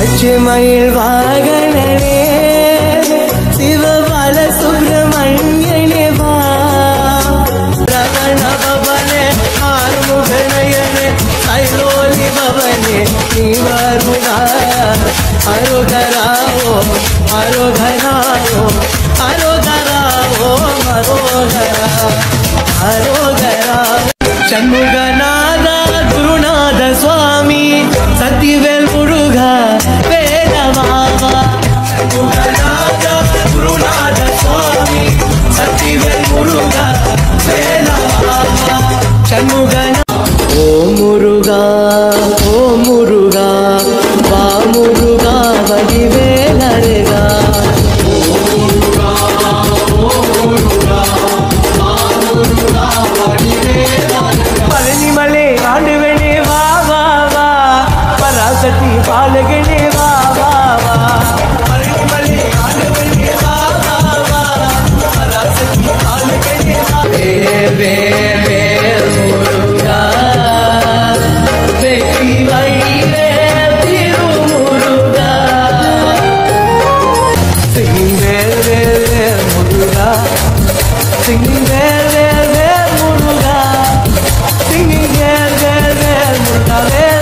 பச்சைமயில் வாகனனே சிவபால சுப்பிரமணியனே வா ரமண பவனே ஆறுமுகனயனே தைலோலி பவனே நீ வருணா அரோகராவோ அரோகராவோ அரோகராவோ அரோகரா அரோகரா சண்முகநாத குருநாத சுவாமி சத்திவேல் முருகா வேதமாவா சண்முகநாத குருநாத சுவாமி சத்திவேல் முருகா வேதமாவா சண்முகநாத ஓ முருகா வா முருகா வடிவேலருகா பழனிமலை ஆண்டுவனே வா வா வா பராசக்தி பாலகனே வா வா வா பழனிமலை ஆண்டுவனே வா வா வா பராசக்தி பாலகனே வா வே முருகா வெற்றி வழிவே திருமுருகா முருகா singing well, muruga, singing well, muruga, well.